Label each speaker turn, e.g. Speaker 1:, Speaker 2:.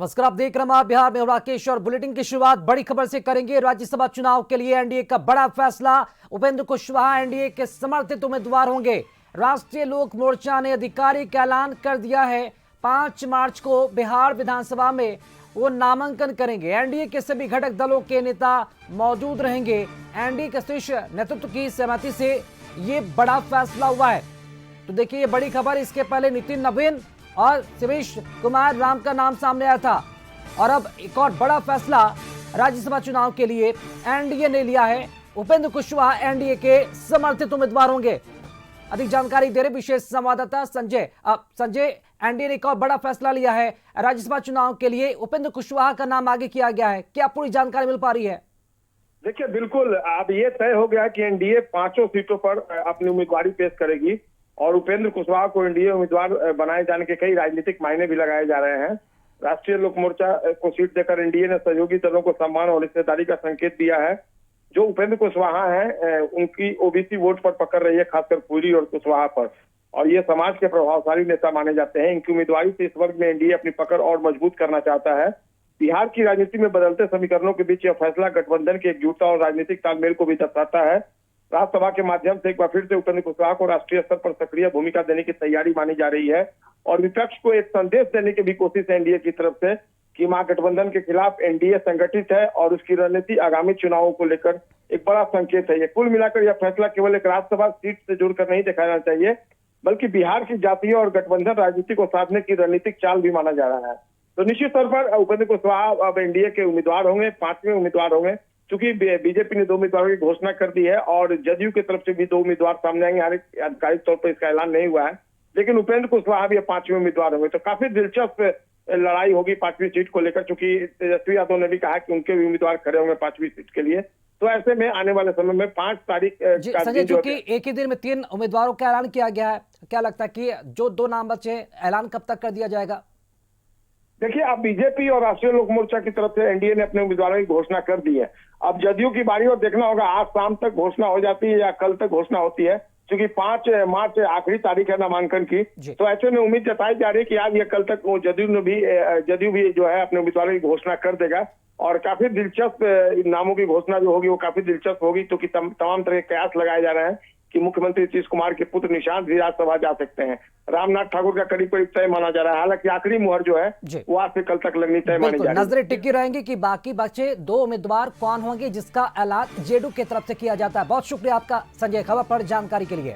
Speaker 1: नमस्कार, आप देख रहे हैं बिहार में राकेश और बुलेटिन की शुरुआत बड़ी खबर से करेंगे। राज्यसभा चुनाव के लिए एनडीए का बड़ा फैसला। उपेंद्र कुशवाहा एनडीए के समर्थित उम्मीदवार होंगे। राष्ट्रीय लोक मोर्चा ने आधिकारिक ऐलान कर दिया है 5 मार्च को बिहार विधानसभा में वो नामांकन करेंगे। एनडीए के सभी घटक दलों के नेता मौजूद रहेंगे। एनडीए के शीर्ष नेतृत्व की सहमति से ये बड़ा फैसला हुआ है। तो देखिए ये बड़ी खबर। इसके पहले नितिन नवीन और शिवेश कुमार राम का नाम सामने आया था और अब एक और बड़ा फैसला राज्यसभा चुनाव के लिए एनडीए ने लिया है। उपेंद्र कुशवाहा एनडीए के समर्थित उम्मीदवार होंगे। अधिक जानकारी दे रहे विशेष संवाददाता संजय। संजय, एनडीए ने एक और बड़ा फैसला लिया है। राज्यसभा चुनाव के लिए उपेंद्र कुशवाहा का नाम आगे किया गया है। क्या पूरी जानकारी मिल पा रही है?
Speaker 2: देखिए, बिल्कुल अब ये तय हो गया कि एनडीए 5 सीटों पर अपनी उम्मीदवारी पेश करेगी और उपेंद्र कुशवाहा को एनडीए उम्मीदवार बनाए जाने के कई राजनीतिक मायने भी लगाए जा रहे हैं। राष्ट्रीय लोक मोर्चा को सीट देकर एनडीए ने सहयोगी दलों को सम्मान और हिस्सेदारी का संकेत दिया है। जो उपेंद्र कुशवाहा हैं, उनकी ओबीसी वोट पर पकड़ रही है, खासकर पुरी और कुशवाहा पर, और ये समाज के प्रभावशाली नेता माने जाते हैं। इनकी उम्मीदवारी से इस वर्ग में एनडीए अपनी पकड़ और मजबूत करना चाहता है। बिहार की राजनीति में बदलते समीकरणों के बीच यह फैसला गठबंधन की एकजुटता और राजनीतिक तालमेल को भी दर्शाता है। राज्यसभा के माध्यम से एक बार फिर से उपेंद्र कुशवाहा को राष्ट्रीय स्तर पर सक्रिय भूमिका देने की तैयारी मानी जा रही है और विपक्ष को एक संदेश देने की भी कोशिश है एनडीए की तरफ से कि महागठबंधन के खिलाफ एनडीए संगठित है और उसकी रणनीति आगामी चुनावों को लेकर एक बड़ा संकेत है। ये कुल मिलाकर यह फैसला केवल एक राज्यसभा सीट से जुड़कर नहीं देखा जाना चाहिए, बल्कि बिहार की जातीय और गठबंधन राजनीति को साधने की रणनीतिक चाल भी माना जा रहा है। तो निश्चित तौर पर उपेंद्र कुशवाहा अब एनडीए के उम्मीदवार होंगे, 5वें उम्मीदवार होंगे। चूंकि बीजेपी ने 2 उम्मीदवारों की घोषणा कर दी है और जदयू की तरफ से भी 2 उम्मीदवार सामने आएंगे। आधिकारिक तौर पर इसका ऐलान नहीं हुआ है, लेकिन उपेंद्र कुशवाहा भी 5वें उम्मीदवार होंगे। तो काफी दिलचस्प लड़ाई होगी 5वीं सीट को लेकर, चूंकि तेजस्वी यादव ने भी कहा कि उनके भी उम्मीदवार खड़े होंगे 5वीं सीट के लिए। तो ऐसे में आने वाले समय में 5 तारीख
Speaker 1: संजय, चूंकि एक ही दिन में 3 उम्मीदवारों का ऐलान किया गया है, क्या लगता है कि जो 2 नाम बचे ऐलान कब तक कर दिया जाएगा?
Speaker 2: देखिए, अब बीजेपी और राष्ट्रीय लोक मोर्चा की तरफ से एनडीए ने अपने उम्मीदवारों की घोषणा कर दी है। अब जदयू की बारी और देखना होगा आज शाम तक घोषणा हो जाती है या कल तक घोषणा होती है, क्योंकि 5 मार्च आखिरी तारीख है नामांकन की। तो ऐसे में उम्मीद जताई जा रही है कि आज या कल तक वो जदयू भी जो है अपने उम्मीदवारों की घोषणा कर देगा और काफी दिलचस्प नामों की घोषणा जो होगी वो काफी दिलचस्प होगी, क्योंकि तमाम तरह के कयास लगाए जा रहे हैं कि मुख्यमंत्री नीतीश कुमार के पुत्र निशांत भी राज्यसभा जा सकते हैं। रामनाथ ठाकुर का करीब करीब तय माना जा रहा है। हालांकि आखिरी मुहर जो है वो आज से कल तक लगनी तय मानी जा रही है।
Speaker 1: नजरें टिकी रहेंगी कि बाकी बचे 2 उम्मीदवार कौन होंगे, जिसका ऐलान जेडीयू की तरफ से किया जाता है। बहुत शुक्रिया आपका संजय, खबर पर जानकारी के लिए।